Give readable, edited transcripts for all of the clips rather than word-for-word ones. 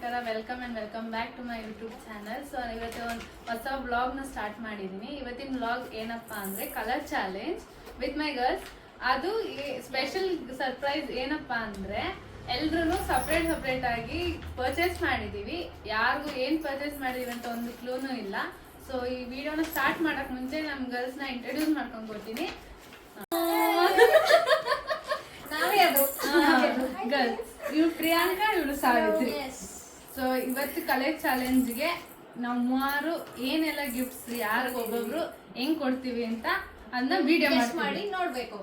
ನಮಸ್ಕಾರ, welcome back to my YouTube channel. So ಇವತ್ತು ಒಂದು ಹೊಸ ವ್ಲಾಗ್ನ ಸ್ಟಾರ್ಟ್ ಮಾಡಿದ್ದೀನಿ. ಇವತ್ತಿನ ವ್ಲಾಗ್ ಏನಪ್ಪಾ ಅಂದರೆ colour challenge with my girls. ಅದು ಸ್ಪೆಷಲ್ ಸರ್ಪ್ರೈಸ್ ಏನಪ್ಪಾ ಅಂದರೆ ಎಲ್ರೂ ಸಪ್ರೇಟ್ ಆಗಿ ಪರ್ಚೇಸ್ ಮಾಡಿದ್ದೀವಿ. ಯಾರಿಗೂ ಏನು ಪರ್ಚೇಸ್ ಮಾಡಿದೀವಿ ಅಂತ ಒಂದು ಕ್ಲೂನೂ ಇಲ್ಲ. ಸೊ ಈ ವಿಡಿಯೋನ ಸ್ಟಾರ್ಟ್ ಮಾಡೋಕ್ಕೆ ಮುಂಚೆ ನಮ್ಮ ಗರ್ಲ್ಸ್ನ ಇಂಟ್ರೊಡ್ಯೂಸ್ ಮಾಡ್ಕೊಂಡು ಕೊಡ್ತೀನಿ. ಗರ್ಲ್ಸ್, ಇವ್ರು ಪ್ರಿಯಾಂಕಾ, ಇವ್ರು ಸಾವಿತ್ರಿ. ಸೊ ಇವತ್ತು ಕಲರ್ ಚಾಲೆಂಜ್ಗೆ ನಾವು ಮೂವರು ಏನೆಲ್ಲ ಗಿಫ್ಟ್ಸ್ ಯಾರಿಗೆ ಒಬ್ಬೊಬ್ರು ಹೆಂಗ್ ಕೊಡ್ತೀವಿ ಅಂತ ಅದನ್ನ ವಿಡಿಯೋ ಮಾಡಿ ನೋಡ್ಬೇಕು.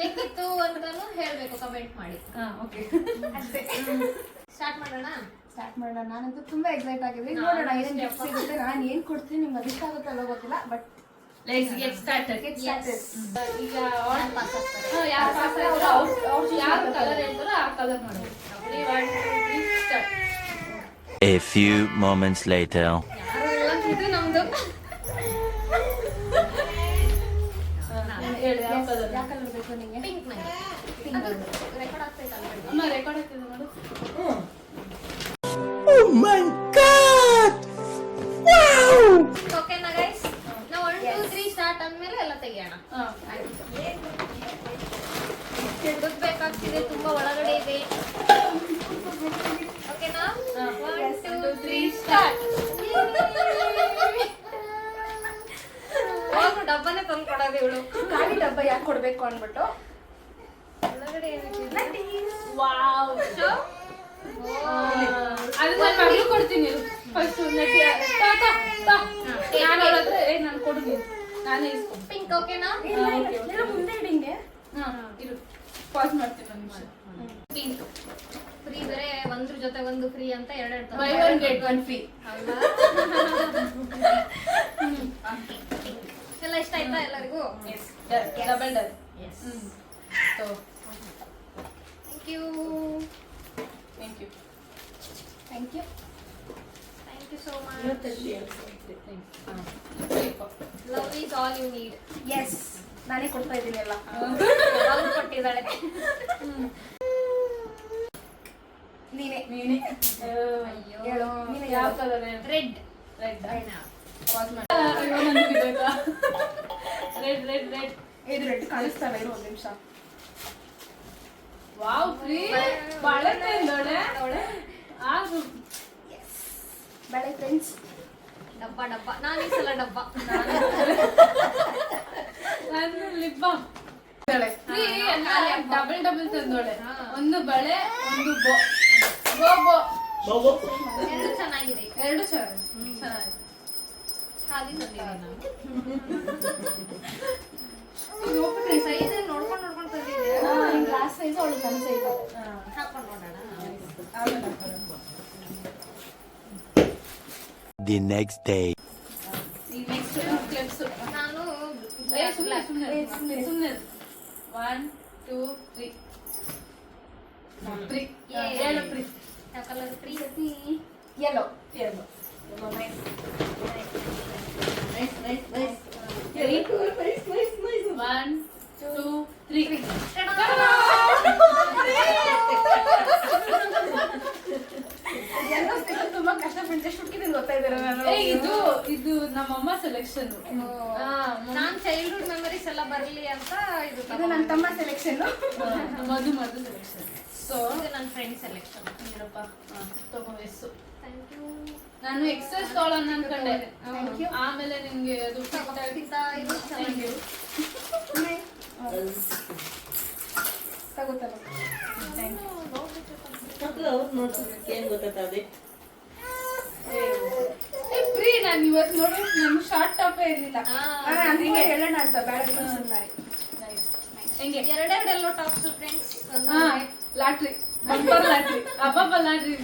ಹೆಂಗಿತ್ತು ಅಂತಾನು ಹೇಳ್ಬೇಕು, ಕಮೆಂಟ್ ಮಾಡಿ. ಓಕೆ, ಅಷ್ಟೇ. ಸ್ಟಾರ್ಟ್ ಮಾಡೋಣ. ನಾನಂತೂ ತುಂಬಾ ಎಕ್ಸೈಟ್ ಆಗಿದ್ದೀನಿ. ನೋಡೋಣ ಏನ್ ಗಿಫ್ಟ್ ಸಿಗುತ್ತೆ. ನಾನು ಏನ್ ಕೊಡ್ತೀನಿ ನಿಮ್ಗೆ ಅದಿಷ್ಟ ಆಗುತ್ತೆ ಅಲ್ಲ ಗೊತ್ತಿಲ್ಲ, ಬಟ್ ಲೆಟ್ಸ್ ಗೆಟ್ ಸ್ಟಾರ್ಟೆಡ್. ಈಗ ಯಾರು ಪಾಸ್ ಆಗ್ತಾರೋ ಯಾರು ಕಲರ್ ಹೇಳ್ತಾರೋ ಆ ಕಲರ್ ಮಾಡೋದು. A few moments later. ಇದು ನಮ್ದು. ಹೇಳಿ ಯಾವ ಕಲರ್? ಯಾವ ಕಲರ್ ಬೇಕು ನಿಮಗೆ? ಪಿಂಕ್ ನನಗೆ. ರೆಕಾರ್ಡ್ ಆಗ್ತೈತಲ್ಲ? ಅಮ್ಮ ರೆಕಾರ್ಡ್ ಆಗ್ತಿದೆ ನೋಡು. Oh my God! Wow! ಓಕೆನಾ ಗೈಸ್? ನಾವು 1 2 3 ಸ್ಟಾರ್ಟ್ ಅಂದ್ಮೇಲೆ ಎಲ್ಲ ತೆಗಿಯೋಣ. ದುಡ್ಡು ಬೇಕಾಗ್ತಿದೆ, ತುಂಬಾ ಒಳಗಡೆ ಇದೆ. ಓಕೆನಾ? 1 2 3 ಸ್ಟಾರ್ಟ್. ಹೋಗು, ಡಬ್ಬನೇ ತಂದು ಕೊಡೋದು ಇವಳು. ಖಾಲಿ ಡಬ್ಬ ಯಾಕೆ ಕೊಡ್ಬೇಕು ಅಂದ್ಬಿಟ್ಟು ಒಳಗಡೆ ಏನಿದೆ? ವಾವ್. ಶೋ. ಅದು ನಾನು ಮಗಳು ಕೊಡ್ತೀನಿ. ಫಸ್ಟ್ ನಾನು ಹೇಳಿದ್ರೆ ನಾನು ಕೊಡು, ನಾನೇ ಇಸ್ಕೊ. ಪಿಂಕ್ ಓಕೆನಾ? ಮುಂದೆ ಇಡಿಂಗೆ ಇರು, ಪಾಸ್ ಮಾಡ್ತೀನಿ ಒಂದು ನಿಮಿಷ. ಪಿಂಕ್ ಫ್ರೀ ಬೇರೆ, ಒಂದ್ರ ಜೊತೆ ಒಂದು ಫ್ರೀ ಅಂತ ಎರಡು buy one get one free. ಹೌದಾ? ಎಲ್ಲ ಇಷ್ಟ ಆಯ್ತಾ ಎಲ್ಲರಿಗೂ? Double double. So thank you thank you thank you so much. Love is all you need. Yes, ನಾನೇ ಕೊಡ್ತಾ ಇದ್ದೀನಿ ಎಲ್ಲ. ಲವ್ ಕೊಟ್ಟಿದ್ದಾಳೆ. ನೀನೇ ನೀನೆ ಅಯ್ಯೋ. ಹೇಳು. ಯಾವ ಕಲರ್? ರೆಡ್. ರೆಡ್. ಪಾಸ್ ಮಾಡಿ. Red red red. ಇದು ರೆಡ್ ಕಾಣಿಸ್ತಾವೆ, ಇರು ಒಂದು ನಿಮಿಷ. ವಾವ್, ಫ್ರೀ ಬಾಳೆಹಣ್ಣು ಎಂದೋಳೆ. ಆಗು. ಬೇಳೆ ಫ್ರೆಂಡ್ಸ್. ಡಬ್ಬ ನಾನು ಈ ಸಲ ಡಬ್ಬ. ನಾನು lip balm free. Double double ತಂದೋಳೆ. ಒಂದು ಬಳೆ, ಒಂದು ಬೋ. ಎರಡು ಚೆನ್ನಾಗಿದೆ. ಎರಡು ಚೆನ್ನಾಗಿದೆ. ಖಾಲಿ ತಂದಿದ್ದೀನಿ ನಾನು. ಸೈಜ್ ನೋಡ್ಕೊಂಡು ತಂದಿದ್ದೀನಿ. ಗ್ಲಾಸ್ ಸೈಜ್, ಅವಳು ನನ್ನ ಸೈಜ್. ಹಾಕೊಂಡು ನೋಡೋಣ. The next day. ಈ ನೆಕ್ಸ್ಟ್ ಕ್ಲಿಪ್ಸ್ ನಾನು ಸುಮ್ಮನೆ 1 2 3 3 ಹೇಳು ಫ್ರೀ. ಯಾವ colour free? Yellow. Nice. 1 2 3 yellow ಸಿಗೋದು ತುಂಬಾ ಕಷ್ಟ ಫ್ರೆಂಡ್ಸ್. ಎಷ್ಟು ಹುಡುಕಿದ್ದೀನಿ ಗೊತ್ತಾ ಇದ್ದಾರೆ ನಾನು. ಇದು ನಮ್ಮಮ್ಮ ಸೆಲೆಕ್ಷನ್. ನಾನ್ ಚೈಲ್ಡ್ಹುಡ್ ಮೆಮರೀಸ್ ಎಲ್ಲ ಬರ್ಲಿ ಅಂತ ಇದು ಇದು ನನ್ನ ತಮ್ಮ ಸೆಲೆಕ್ಷನ್. ಮಧು ಸೆಲೆಕ್ಷನ್. ಸೊ ಇದು ನನ್ನ ಫ್ರೆಂಡ್ ಸೆಲೆಕ್ಷನ್. ಏನಪ್ಪ ತಗೋವೆಸ್ಸು. Thank you. ನಾನು ಎಕ್ಸಸ್ ತೊಗೊಳ್ಳೋಣ ಅನ್ಕೊಂಡೆ. Thank you. ಆಮೇಲೆ ನಿಮ್ಗೆ ಅದು ಇದು ಚೆನ್ನಾಗಿದೆ. ತಗೋತಲ್ಲ. ಫ್ರೀ. ನಾನು ಇವತ್ತು ನೋಡು, ನನ್ ಶಾರ್ಟ್ ಟಾಪೇ ಇರಲಿಲ್ಲ. ಅದಕ್ಕೆ ಹೇಳೋಣ ಅಂತ ಬೇಳೆ ಸುಮ್ಮನೆ. ಹೆಂಗೆ? ಎರಡೆರಡೆಲ್ಲೋ tops friends. Lottery, bumper lottery, ಅಬ್ಬಬ್ಬ ಲಾಟ್ರಿ.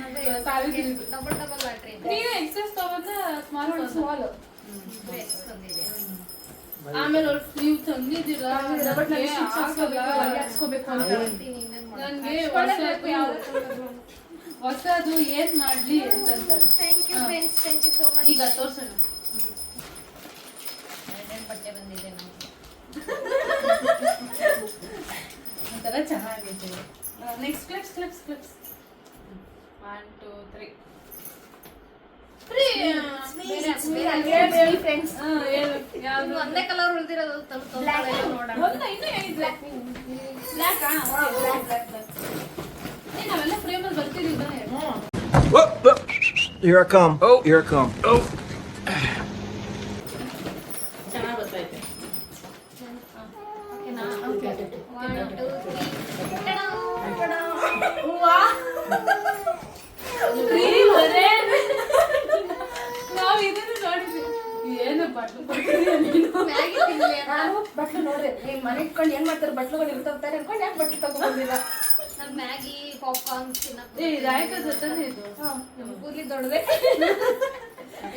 ಡಬಲ್ ಲಾಟ್ರಿ ಇದೆ. ನೀನು ಎಕ್ಸಸ್ ತಗೊಂಡ ಸ್ಮಾಲ್ ಸ್ಮಾಲ್. ತಂದಿದೆ. ಆಮೇಲೆ ನೀವು ತಂದಿದ್ದೀರಾ, ಬಟ್ ನನಗೆ ಹಾಕ್ಸ್ಕೋಬೇಕು ಅಂತ. ನನ್ಗೆ ಹೊಸದು ಏನ್ ಮಾಡ್ಲಿ ಅಂತಂತಾರೆ. Thank you friends, thank you so much. ಈಗ ತೋರ್ಸೋಣ. ಎರಡೆರಡು ಬಟ್ಟೆ ಬಂದಿದೆ ನಮಗೆ. ಒಂಥರ ಚೆನ್ನಾಗೈತೆ. ನೆಕ್ಸ್ಟ್ ಕ್ಲಿಪ್ಸ್ 1 2 3 ಇನ್ನು ಒಂದೇ ಕಲರ್ ಉಳ್ದಿರೋದು ನೋಡೋಣ. ನಾವೆಲ್ಲ ಫ್ರೇಮಲ್ಲಿ ಬರ್ತೀವಿ ಬನ್ನಿ. Here I come. Oh, here I come. Oh. ಚೆನ್ನಾಗಿ ಬರ್ತೈತೆ. ಓಕೆನಾ? 1 2 3 ನಾವು ಇದನ್ನು ನೋಡಿದ್ವಿ. ಏನು ಬಟ್ಲು ಕೊಡ್ತೀಯ ನೀನು? ಮ್ಯಾಗಿ ತಿನ್ಲಿ ಅಂತ. ನಾನು ಬಟ್ಲು ನೋಡ್ರಿ ನೀನ್ ಮನೆ ಇಟ್ಕೊಂಡು ಏನ್ ಮಾಡ್ತಾರೆ ಬಟ್ಲುಗಳು ಇರ್ತಾವ್ತಾರೆ ಅನ್ಕೊಂಡು ಯಾಕೆ ಬಟ್ಲು ತಗೊಂಡಿಲ್ಲ. ನಾನ್ ಮ್ಯಾಗಿ ಪಾಪ್ಕಾರ್ನ್ ತಿನ್ನಕ್ ಏ ರಾಯ್ಕ ಜೊತೆನೇ ಇದು. ಕೂದಲಿ ದೊಡ್ಡದೆ.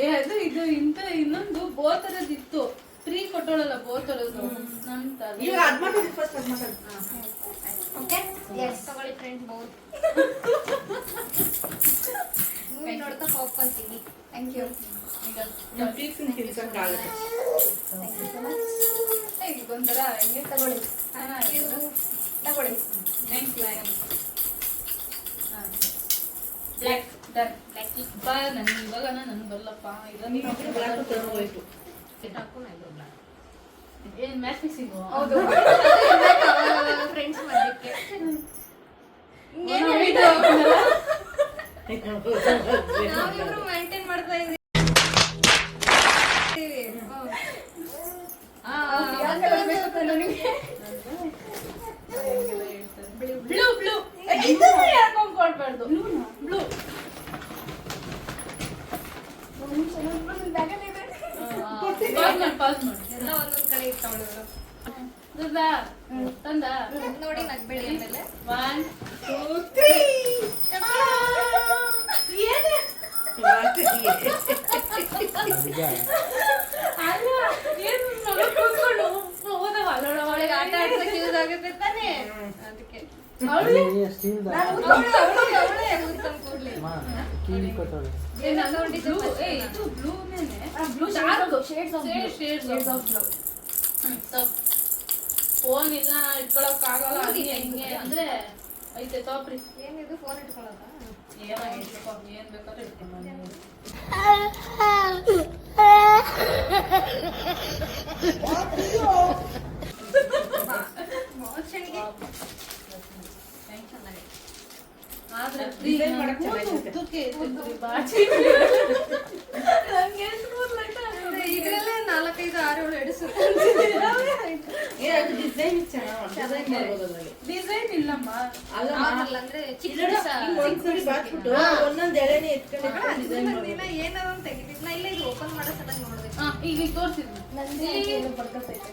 ಏ ಅದು ಇದು ಇಂತ ಇನ್ನೊಂದು ಬೋತರದಿತ್ತು. ಫ್ರೀ ಕೊಟ್ಟೋಳಲ್ಲ ಬೋತರದು ನಮ್ ತರ. ಈಗ ಅದ್ ಮಾತಾಡಿ ಫಸ್ಟ್ ಅದ್ ಮಾತಾಡಿ. ಓಕೆ ಎಸ್ ತಗೊಳ್ಳಿ ಫ್ರೆಂಡ್ಸ್ ಬೌಲ್. ಮೂವಿ ನೋಡ್ತಾ ಪಾಪ್ಕಾರ್ನ್ ತಿನ್ನಿ. Thank you. ನಮ್ಮ ಟೀಫಿನ್ ತಿನ್ಸಕ್ಕಾಗುತ್ತೆ. ಒಂಥರ ಹೆಂಗೆ ತಗೊಳ್ಳಿ ಚೆನ್ನಾಗಿತ್ತು. ತಗೊಳ್ಳಿ. Black done. ಬಾ ನನ್ಗೆ ಇವಾಗ ನನ್ಗೆ ಬರಲ್ಲಪ್ಪ. ಇದನ್ನ ಬ್ಲ್ಯಾಕ್ ತರೋ ಹೋಯ್ತು. ಏನ್ ಮ್ಯಾಚ್ ಫಿಕ್ಸಿಂಗು? ಹೌದು ಫ್ರೆಂಡ್ಸ್ ಮಧ್ಯಕ್ಕೆ ನಾವಿಬ್ರು ಮೇಂಟೈನ್ ಮಾಡ್ತಾ ಇದೀವಿ. ಬ್ಲೂ ಬ್ಲೂ ಇದನ್ನ ಯಾಕೊಂಡ್ ಕೊಡ್ಬಾರ್ದು. ಬ್ಲೂ ಪಾಸ್ ಮಾಡಿ ಎಲ್ಲ ಒಂದೊಂದ್ ಕಡೆ ಇಟ್ಕೊಂಡಿದ್ರು. ದುರ್ಗಾ ತಂದ ನೋಡಿ ನಗ್ಬೇಡಿ ಆಮೇಲೆ. 1 2 3 ಏನು ಅಲ್ಲ ಏನು ಮಗ ಕೂತ್ಕೊಂಡು ಹೋದವ ಅಲ್ಲೋಡ ಅವಳಿಗೆ ಆಟ ಆಡ್ಸಕ್ಕೆ ಯೂಸ್ ಆಗುತ್ತೆ ತಾನೇ ಅದಕ್ಕೆ. ಅವಳು ಅವಳೇ ಕೂತ್ಕೊಂಡ್ ಕೂಡ್ಲಿ. ಏನ್ ಅನ್ಕೊಂಡಿದ್ದೆ ಬ್ಲೂ first ಏ ನಾನು? ಇದು ಬ್ಲೂ ಮೇನೆ blue shades of blue. Phone ಇಲ್ಲ ಇಟ್ಕೊಳಕ್ ಆಗಲ್ಲ ಹಿಂಗೆ ಅಂದ್ರೆ ಐತೆ ತೋಪ್ರಿ. ಏನಿದು ಫೋನ್ ಇಟ್ಕೊಳ್ಳೋದಾ? ಏನ್ ಬೇಕಾದ್ರೆ ಇಟ್ಕೊಂಡು ಮೋಷನ್ಗೆ ಆದ್ರೆ Design ಮಾಡಕ್ ಚೆನ್ನಾಗಿರುತ್ತೆ. ಇದ್ರಲ್ಲೇ 4 5 6 7 ಎಡಿಸು. ಏ ಅದು ಡಿಸೈನ್ ಚೆನ್ನಾಗಿ ಡಿಸೈನ್ ಮಾಡ್ಬೋದು ಅದ್ರಲ್ಲಿ. ಡಿಸೈನ್ ಇಲ್ಲಮ್ಮ. ಅಲ್ಲ ನಾರ್ಮಲ್ ಅಂದ್ರೆ ಚಿಕ್ಕ ಹಿಂಗ್ ಒಂದ್ಸರಿ ಬಾಚ್ಬಿಟ್ಟು ಒಂದೊಂದ್ ಎಳೆನೇ ಎತ್ಕೊಂಡಿದ್ರೆ ಡಿಸೈನ್ ಮಾಡ್ಬೋದು. ಏನಾದ್ರು ಒಂದು ತೆಗಿತಿದ್ನ ಇಲ್ಲ ಇದು ಓಪನ್ ಮಾಡೋ ಸಲ ನೋಡ್ಬೇಕು. ಈಗ ತೋರಿಸಿದ್ವಿ ನಂದು ಬರ್ಕತ್ತೈತೆ.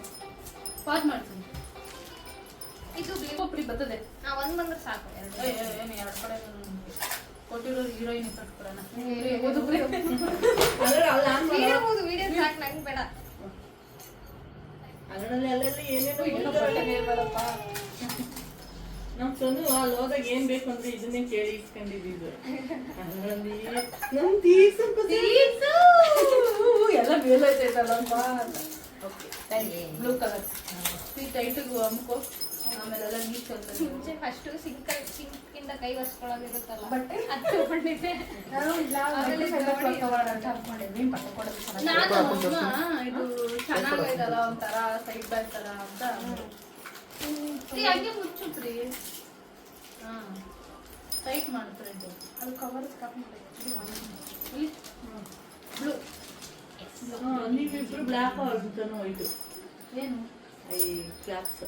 ಪಾಸ್ ಮಾಡ್ತೀನಿ. ಇದು ಒಬ್ಬರಿ ಬರ್ತದೆ. ಒಂದ್ ಬಂದ್ರೆ ಸಾಕು. ಎರಡು ಏನು ಎರಡು ಕಡೆ ಕೊಟ್ಟಿರೋ ಹೀರೋಯಿನ್ ಕಟ್ಕೊಡೋಣ. ಅದ್ರಲ್ಲಿ ಅಲ್ಲಿ ಆನ್ ಮಾಡೋ ಇರ್ಬೋದು ವಿಡಿಯೋ ಸಾಕು ನಂಗೆ ಬೇಡ. ಅದರಲ್ಲಿ ಅಲ್ಲೆಲ್ಲ ಏನೇನೋ ಇಟ್ಕೊಳ್ಳೋಣ. ನಮ್ ಸೊನ್ನು ಅಲ್ಲಿ ಹೋದಾಗ ಏನ್ ಬೇಕು ಅಂದ್ರೆ ಇದನ್ನೇ ಕೇಳಿ ಇಟ್ಕೊಂಡಿದ್ದು. ಅದರಲ್ಲಿ ನಮ್ ತೀಸು ಎಲ್ಲ ಮೇಲೈತೈತಲ್ಲಮ್ಮ. ಬ್ಲೂ ಕಲರ್ ಟೈಟಿಗೂ ಅಮ್ಕೋ ಆಮೇಲೆಲ್ಲ ನೀಟ್ ಅಂತ ಮುಂಚೆ ಫಸ್ಟ್ ಸಿಂಕ್ ಇಂದ ಕೈ ಒರೆಸ್ಕೊಳ್ಳೋದಿರುತ್ತಲ್ಲ ಬಟ್ಟೆ ಅದು ತಗೊಂಡಿದ್ದೆ. ನಾನು ಇಲ್ಲ ಆಮೇಲೆ ತಗೊಳ್ಳೋಣ ಅಂತ ಅನ್ಕೊಂಡಿದ್ವಿ. ಬಟ್ಟೆ ಕೊಡೋದು ಚೆನ್ನಾಗಿ. ನಾನು ಅಮ್ಮ ಇದು ಚೆನ್ನಾಗೈತಲ್ಲ ಒಂಥರ ಸೈಡ್ ಬ್ಯಾಗ್ ತರ ಅಂತ ಹಂಗೆ ಮುಚ್ಚುತ್ರಿ. ಹಾ ಟೈಟ್ ಮಾಡ್ತಾರೆ ಅದು ಕವರ್ ಸ್ಟಾಪ್ ಮಾಡಿ. ಬ್ಲೂ ನೀವಿಬ್ರು ಬ್ಲ್ಯಾಕ್ ಆಗುತ್ತಾನೋ ಹೋಯ್ತು. ಏನು ಈ ಕ್ಲಾಪ್ಸ್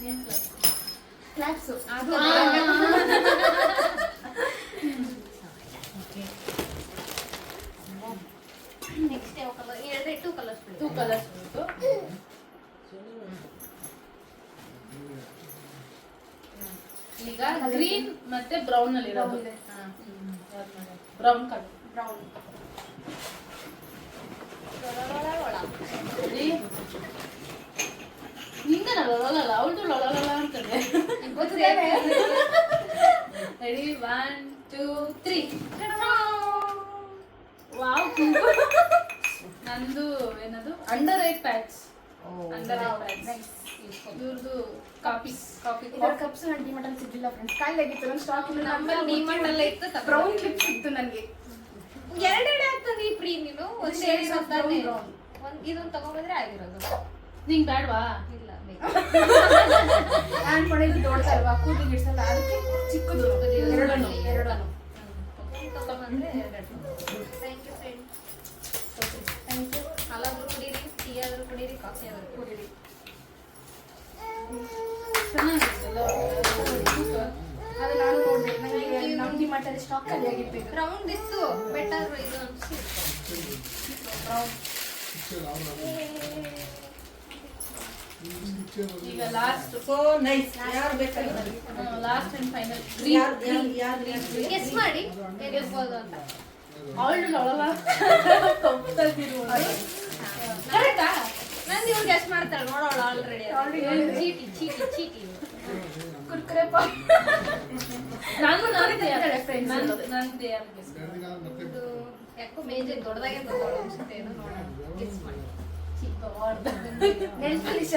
ಏನು ಕ್ಲಾಪ್ಸು. ಅದು ನೆಕ್ಸ್ಟ್ ಯಾವ ಕಲರ್? ಎರಡೇ 2 ಕಲರ್ಸ್. 2 ಕಲರ್ಸ್ ಬೇಕು. ಈಗ ಗ್ರೀನ್ ಮತ್ತೆ ಬ್ರೌನ್ ಅಲ್ಲಿ ಇರೋದು. Brown colour. ಬ್ರೌನ್. ಹಿಂಗ ಲೊಲಲ್ಲ ಅವಳು ಲೊಲಲ್ಲ ಅಂತಾನೆ. Ready 1 2 3 wow. ನಂದು ಏನದು under I patch. Under I patch ಇವ್ರದ್ದು ಕಾಫಿ ಇದರ ಕಪ್ಸ್ ನನಗೆ ಡಿಮಾರ್ಟ್ ಸಿಗ್ಲಿಲ್ಲ ಫ್ರೆಂಡ್ಸ್. ಕಾಯಿಲೆಗಿತ್ತು ನನ್ನ ಸ್ಟಾಕ್ ಇಲ್ಲ. ನಮ್ಮಲ್ಲಿ ಡಿಮಾರ್ಟ್ ಅಲ್ಲೇ ಇತ್ತು. ಬ್ರೌನ್ ಕ್ಲಿಪ್ ಸಿಕ್ತು ನನಗೆ. ಎರಡೆರಡು ಆಗ್ತದೆ ಫ್ರೀ. ನೀನು ಒಂದೇ Shades of ತಾನೆ brown. ಇದೊಂದು ತಗೊಂಡ್ಬಂದ್ರೆ ಆಗಿರೋದು. ನಿಂಗೆ ಬೇಡವಾ? ಇಲ್ಲ ಬೇಕು. ನಾನು ಕೊನೆಗೆ ದೊಡ್ಡದಲ್ವಾ ಕೂದಲು ಗಿಡ್ಸಲ್ಲ ಅದಕ್ಕೆ ಚಿಕ್ಕದು ಎರಡನ್ನು ತಗೊಂಡ್ಬಂದ್ರೆ ಎರಡು. Thank you friend. Thank you. ಹಾಲಾದ್ರೂ ಕುಡೀರಿ, ಟೀ ಆದ್ರೂ ಕುಡೀರಿ, ಕಾಫಿ ಆದ್ರೂ ಕುಡೀರಿ. ಅದು ನಾನು ನೋಡಿದೆ ನನಗೆ ನಮ್ಮ ಡಿಮಾರ್ಟಲ್ಲಿ ಸ್ಟಾಕ್ ಖಾಲಿ ಆಗಿತ್ತು ಇದು. ರೌಂಡ್ ಇತ್ತು ಬೆಟರ್ ಇದು ಅನ್ಸಿತ್ತು. ಈಗ ಲಾಸ್ಟ್ ಸೋ ನೈಸ್. ಯಾರು ಬೇಕಾಗಿಲ್ಲ ಲಾಸ್ಟ್ ಅಂಡ್ ಫೈನಲ್ ಗೆಸ್ ಮಾಡಿ ಹೇಗಿರ್ಬೋದು ಅಂತ. ಕರೆಕ್ಟಾ? ನಂದು ಇವ್ರು ಗೆಸ್ ಮಾಡ್ತಾರೆ ನೋಡೋಳ ಆಲ್ರೆಡಿ. ಚೀಟಿ ಚೀಟಿ ಚೀಟಿ. ಕುರ್ಕುರೆ ಇದು ಯಾಕೋ ಮೇಜರ್ ದೊಡ್ಡದಾಗೆ ತಗೊಳ್ಳೋ ಅನ್ಸುತ್ತೆ. ಏನೋ ನೋಡೋಣ ಗೆಸ್ ಮಾಡಿ. ನೆನ್ಪಲಿಶ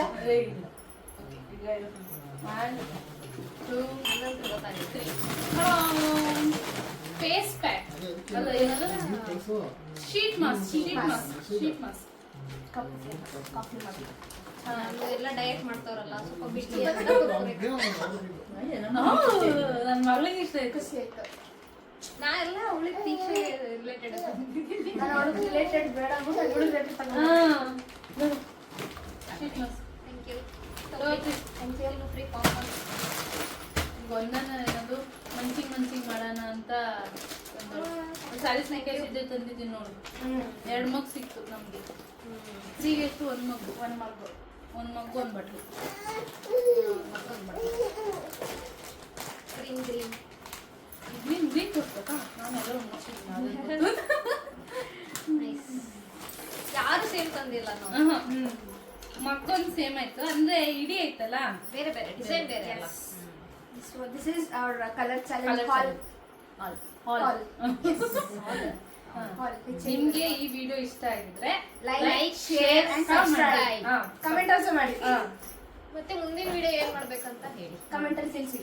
ನಂಗಂತೂ ಗೊತ್ತಾಗುತ್ತೆ. ಫೇಸ್ ಪ್ಯಾಕ್ ಅಲ್ಲ ಏನಲ್ಲ ಶೀಟ್ ಮಾಸ್ಕ್ ಕಾಫಿ ಮಾಡಿ ಎಲ್ಲ ಡಯಟ್ ಮಾಡ್ತಾವ್ರಲ್ಲ ಸ್ವಲ್ಪ ಬಿಟ್ಟು ನನ್ನ ಮಗಳಿಗೆ ಇಷ್ಟ ಆಯ್ತು. ಖುಷಿ ಆಯ್ತು. ನಾ ಎಲ್ಲ ಅವಳಿಗೆ ಟೀಚರ್ ರಿಲೇಟೆಡ್. ನಾನು ಅವಳಿಗೆ ರಿಲೇಟೆಡ್ ಬೇಡ ಅಂದ್ಬಿಟ್ಟು ಅವಳು ರಿಲೇಟೆಡ್ ತಗೊಂಡು sheet mask thank you. Thank you. Free popcorn. ಒಂದನ್ನ ಏನದು ಮಂಚಿಂಗ್ ಮಾಡೋಣ ಅಂತ ಸ್ಯಾರಿ ಸ್ನೇಕರ್ಸ್ ಇದೆ ತಂದಿದ್ದೀನಿ ನೋಡು. 2 ಮಗ್ ಸಿಕ್ತು ನಮ್ಗೆ. ಫ್ರೀಗೆ ಎಷ್ಟು? ಒಂದು ಮಗು ಒಂದು ಬಟ್ಲು. Green green. ಗ್ರೀನ್ ಕೊಡ್ಬೇಕಾ? ನಾನೆಲ್ಲ ನೈಸ್. ಯಾರು ಸೇಮ್ ತಂದಿಲ್ಲ ನಾವು. ಮಕ್ಕೊಂದು ಸೇಮ್ ಆಯ್ತು ಅಂದ್ರೆ ಇಡೀ ಆಯ್ತಲ್ಲ, ಬೇರೆ ಬೇರೆ ಡಿಸೈನ್ ಬೇರೆ ಅಲ್ಲ. So this is our color challenge Color haul. Hall. Haul. ನಿಮ್ಗೆ ಈ ವಿಡಿಯೋ ಇಷ್ಟ ಆಗಿದ್ರೆ Like, share and subscribe. Comment also ಮಾಡಿ. ಮತ್ತೆ ಮುಂದಿನ ವಿಡಿಯೋ ಏನ್ ಮಾಡ್ಬೇಕಂತ ಹೇಳಿ. Comment ಅಲ್ಲಿ ತಿಳಿಸಿ.